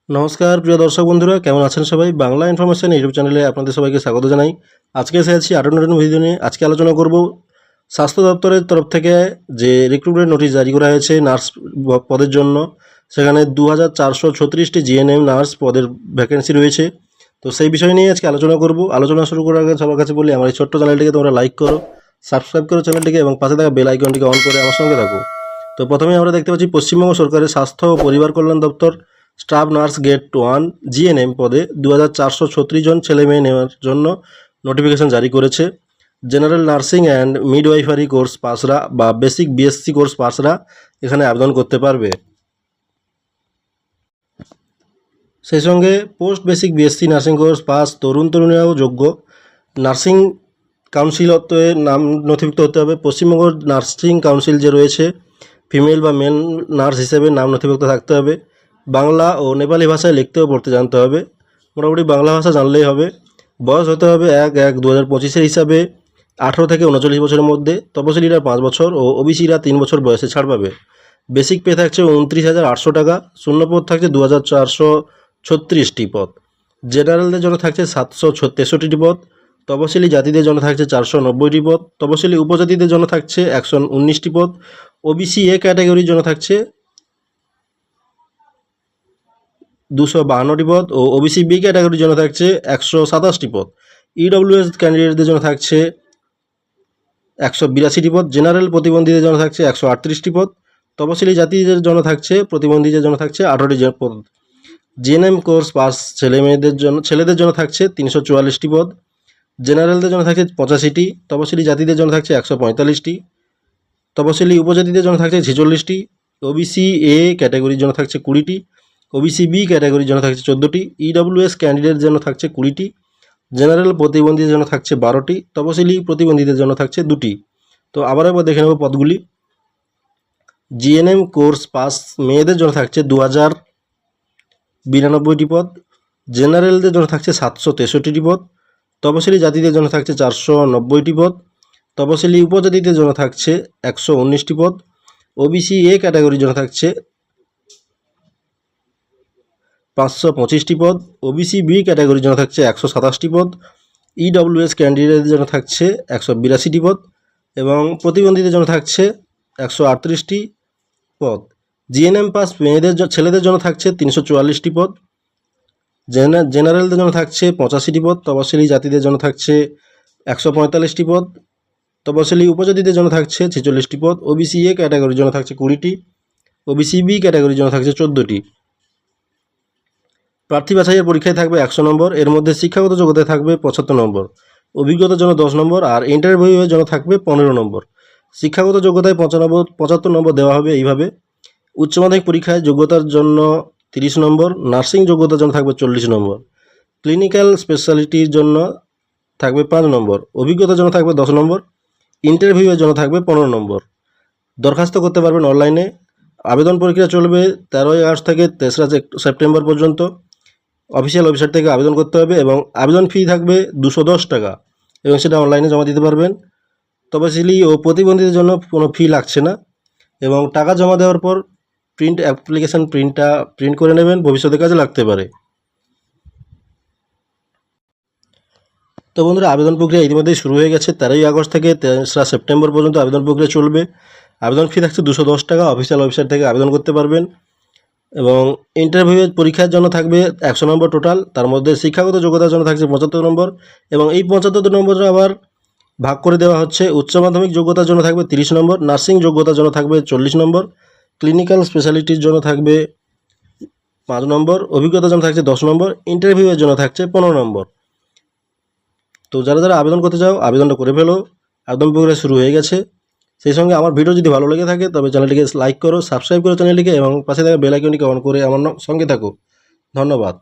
নমস্কার প্রিয় দর্শক বন্ধুরা, কেমন আছেন সবাই? বাংলা ইনফরমেশন ইউটিউব চ্যানেলে আপনাদের সবাইকে স্বাগত জানাই। আজকে এসে আছি আরও নতুন ভিডিও নিয়ে। আজকে আলোচনা করব স্বাস্থ্য দপ্তরের তরফ থেকে যে রিক্রুটমেন্ট নোটিশ জারি করা হয়েছে নার্স পদের জন্য। সেখানে 2436টি জিএনএম নার্স পদের ভ্যাকেন্সি রয়েছে। তো সেই বিষয় নিয়ে আজকে আলোচনা করব। আলোচনা শুরু করার আগে সবার কাছে বলি, আমার এই ছোট্ট চ্যানেলটিকে তোমরা লাইক করো, সাবস্ক্রাইব করো চ্যানেলটিকে এবং পাশে থাকা বেল আইকনটিকে অন করে আমার সঙ্গে থাকো। তো প্রথমে আমরা দেখতে পাচ্ছি পশ্চিমবঙ্গ সরকারের স্বাস্থ্য ও পরিবার কল্যাণ দপ্তর স্টাফ নার্স গ্রেড 1 জিএনএম পদে 2436 জন ছেলে মেয়ে নেওয়ার জন্য নোটিফিকেশন জারি করেছে। General nursing and midwifery course পাসরা বা বেসিক বিএসসি কোর্স পাসরা এখানে আবেদন করতে পারবে। সেই সঙ্গে post basic BSc nursing course pass তরুণ তরুণীরাও যোগ্য। নার্সিং কাউন্সিলতে নাম নথিভুক্ত হতে হবে। পশ্চিমবঙ্গ নার্সিং কাউন্সিল যে রয়েছে, ফিমেল বা মেল নার্স হিসেবে নাম নথিভুক্ত থাকতে হবে। বাংলা ও নেপালি ভাষায় লিখতে ও পড়তে জানতে হবে। মোটামুটি বাংলা ভাষা জানলেই হবে। বয়স হতে হবে 1/1/2025 হিসাবে 18 থেকে 39 বছরের মধ্যে। তপশিলীরা 5 বছর ও ওবিসিরা 3 বছর বয়সে ছাড় পাবে। বেসিক পে থাকছে 29,800 টাকা। শূন্যপদ থাকছে 2,436টি পদ। জেনারেলদের জন্য থাকছে 763টি পদ। তপশিলি জাতিদের জন্য থাকছে 490টি পদ। তপশিলি উপজাতিদের জন্য থাকছে 119টি পদ। ওবিসি এ ক্যাটাগরির জন্য থাকছে 252টি পদ ও ওবিসি বি ক্যাটাগরির জন্য থাকছে 127টি পদ। ইডব্লিউএস ক্যান্ডিডেটদের জন্য থাকছে 182টি পদ। জেনারেল প্রতিবন্ধীদের জন্য থাকছে 138টি পদ। তপশিলি জাতিদের জন্য থাকছে প্রতিবন্ধীদের জন্য থাকছে 18টি পদ। জিএনএম কোর্স পাস ছেলেদের জন্য থাকছে 344টি পদ। জেনারেলদের জন্য থাকছে 85টি। তপশিলি জাতিদের জন্য থাকছে 145টি। তপশিলি উপজাতিদের জন্য থাকছে 46টি। ওবিসি এ ক্যাটাগরির জন্য থাকছে 20টি। ওবিসি বি ক্যাটাগরির জন্য থাকছে 14টি। ইডব্লিউএস ক্যান্ডিডেটের জন্য থাকছে 20টি। জেনারেল প্রতিবন্ধীদের জন্য থাকছে 12টি। তপশিলি প্রতিবন্ধীদের জন্য থাকছে 2টি। তো আবার একবার দেখে নেব পদগুলি। জিএনএম কোর্স পাস মেয়েদের জন্য থাকছে 2092টি পদ। জেনারেলদের জন্য থাকছে 763টি পদ। তপশিলি জাতিদের জন্য থাকছে 490টি পদ। তপশিলি উপজাতিদের জন্য থাকছে 119টি পদ। ওবিসি এ ক্যাটাগরির জন্য থাকছে 525টি পদ। ওবিসি বি ক্যাটাগরির জন্য থাকছে 127টি পদ। ইডব্লিউএস ক্যান্ডিডেটদের জন্য থাকছে 182টি পদ এবং প্রতিবন্ধীদের জন্য থাকছে 138টি পদ। জিএনএম পাস ছেলেদের জন্য থাকছে 344টি পদ। জেনারেলদের জন্য থাকছে 85টি পদ। তপশিলি জাতিদের জন্য থাকছে 145টি পদ। তপশিলি উপজাতিদের জন্য থাকছে 46টি পদ। ওবিসি এ ক্যাটাগরির জন্য থাকছে 20টি। ওবিসি বি ক্যাটাগরির জন্য থাকছে 14টি। প্রার্থী বাছাইয়ের পরীক্ষায় থাকবে 100 নম্বর। এর মধ্যে শিক্ষাগত যোগ্যতায় থাকবে 75 নম্বর, অভিজ্ঞতার জন্য 10 নম্বর আর ইন্টারভিউয়ের জন্য থাকবে 15 নম্বর। শিক্ষাগত যোগ্যতায় 75 নম্বর দেওয়া হবে এইভাবে। উচ্চ মাধ্যমিক পরীক্ষায় যোগ্যতার জন্য 30 নম্বর, নার্সিং যোগ্যতার জন্য থাকবে 40 নম্বর, ক্লিনিক্যাল স্পেশালিটির জন্য থাকবে 5 নম্বর, অভিজ্ঞতার জন্য থাকবে 10 নম্বর, ইন্টারভিউয়ের জন্য থাকবে 15 নম্বর। দরখাস্ত করতে পারবেন অনলাইনে। আবেদন প্রক্রিয়া চলবে 13ই আগস্ট থেকে 3রা সেপ্টেম্বর পর্যন্ত। অফিসিয়াল ওয়েবসাইট থেকে আবেদন করতে হবে এবং আবেদন ফি থাকবে 210 টাকা এবং সেটা অনলাইনে জমা দিতে পারবেন। তপশিলি ও প্রতিবন্ধীদের জন্য কোনো ফি লাগছে না এবং টাকা জমা দেওয়ার পর অ্যাপ্লিকেশন প্রিন্ট করে নেবেন, ভবিষ্যতে কাজে লাগতে পারে। তো বন্ধুরা, আবেদন প্রক্রিয়া ইতিমধ্যেই শুরু হয়ে গেছে। 13ই আগস্ট থেকে 3রা সেপ্টেম্বর পর্যন্ত আবেদন প্রক্রিয়া চলবে। আবেদন ফি থাকছে 210 টাকা। অফিসিয়াল ওয়েবসাইট থেকে আবেদন করতে পারবেন এবং ইন্টারভিউয়ের পরীক্ষার জন্য থাকবে 100 নম্বর টোটাল। তার মধ্যে শিক্ষাগত যোগ্যতার জন্য থাকছে 75 নম্বর এবং এই 75 নম্বর আবার ভাগ করে দেওয়া হচ্ছে। উচ্চ মাধ্যমিক যোগ্যতার জন্য থাকবে 30 নম্বর, নার্সিং যোগ্যতার জন্য থাকবে 40 নম্বর, ক্লিনিক্যাল স্পেশালিটির জন্য থাকবে 5 নম্বর, অভিজ্ঞতার জন্য থাকছে 10 নম্বর, ইন্টারভিউয়ের জন্য থাকছে 15 নম্বর। তো যারা যারা আবেদন করতে চাও আবেদনটা করে ফেলো। আবেদন প্রক্রিয়া শুরু হয়ে গেছে। সেই সঙ্গে আমার ভিডিও যদি ভালো লেগে থাকে তবে চ্যানেলটিকে লাইক করো, সাবস্ক্রাইব করো চ্যানেলটিকে এবং পাশে থাকা বেল আইকনটিকে অন করে আমার সঙ্গে থাকো। ধন্যবাদ।